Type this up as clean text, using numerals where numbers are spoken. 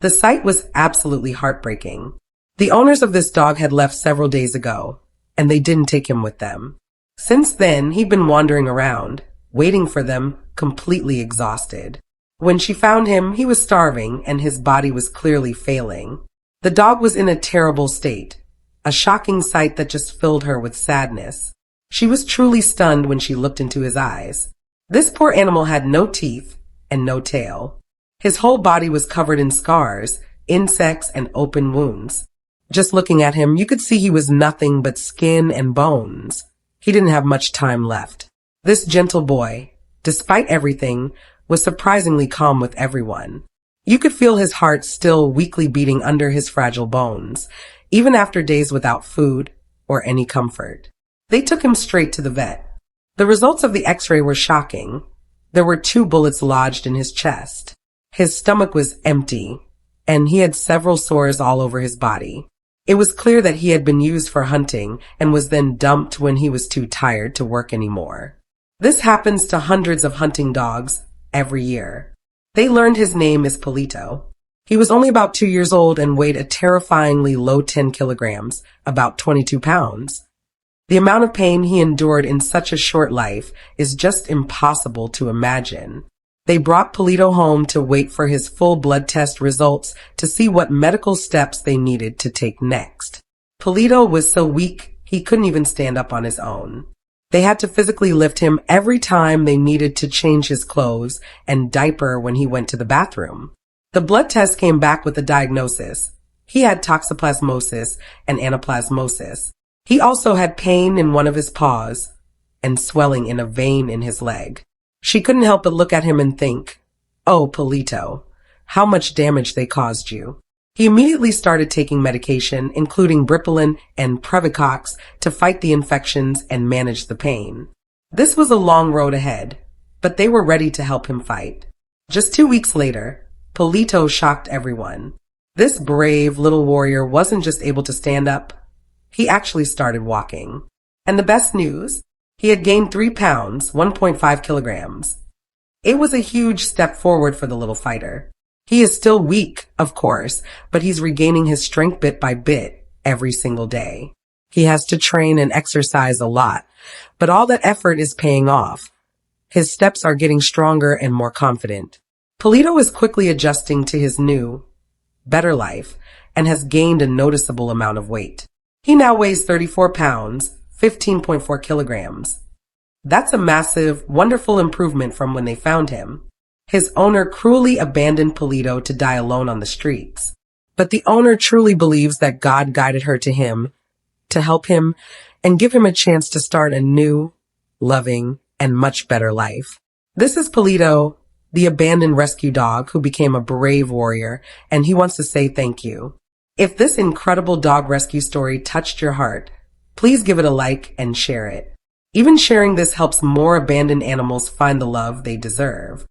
The sight was absolutely heartbreaking. The owners of this dog had left several days ago, and they didn't take him with them. Since then, he'd been wandering around, waiting for them, completely exhausted. When she found him, he was starving and his body was clearly failing. The dog was in a terrible state, a shocking sight that just filled her with sadness. She was truly stunned when she looked into his eyes. This poor animal had no teeth and no tail. His whole body was covered in scars, insects, and open wounds. Just looking at him, you could see he was nothing but skin and bones. He didn't have much time left. This gentle boy, despite everything, was surprisingly calm with everyone. You could feel his heart still weakly beating under his fragile bones, even after days without food or any comfort. They took him straight to the vet. The results of the x-ray were shocking. There were 2 bullets lodged in his chest. His stomach was empty, and he had several sores all over his body. It was clear that he had been used for hunting and was then dumped when he was too tired to work anymore. This happens to hundreds of hunting dogs every year. They learned his name is Polito. He was only about 2 years old and weighed a terrifyingly low 10 kilograms, about 22 pounds. The amount of pain he endured in such a short life is just impossible to imagine. They brought Polito home to wait for his full blood test results to see what medical steps they needed to take next. Polito was so weak, he couldn't even stand up on his own. They had to physically lift him every time they needed to change his clothes and diaper when he went to the bathroom. The blood test came back with a diagnosis. He had toxoplasmosis and anaplasmosis. He also had pain in one of his paws and swelling in a vein in his leg. She couldn't help but look at him and think, "Oh, Polito, how much damage they caused you." He immediately started taking medication, including Bripolin and Previcox, to fight the infections and manage the pain. This was a long road ahead, but they were ready to help him fight. Just 2 weeks later, Polito shocked everyone. This brave little warrior wasn't just able to stand up, he actually started walking. And the best news, he had gained 3 pounds, 1.5 kilograms. It was a huge step forward for the little fighter. He is still weak, of course, but he's regaining his strength bit by bit every single day. He has to train and exercise a lot, but all that effort is paying off. His steps are getting stronger and more confident. Polito is quickly adjusting to his new, better life and has gained a noticeable amount of weight. He now weighs 34 pounds, 15.4 kilograms. That's a massive, wonderful improvement from when they found him. His owner cruelly abandoned Polito to die alone on the streets. But the owner truly believes that God guided her to him to help him and give him a chance to start a new, loving, and much better life. This is Polito, the abandoned rescue dog who became a brave warrior, and he wants to say thank you. If this incredible dog rescue story touched your heart, please give it a like and share it. Even sharing this helps more abandoned animals find the love they deserve.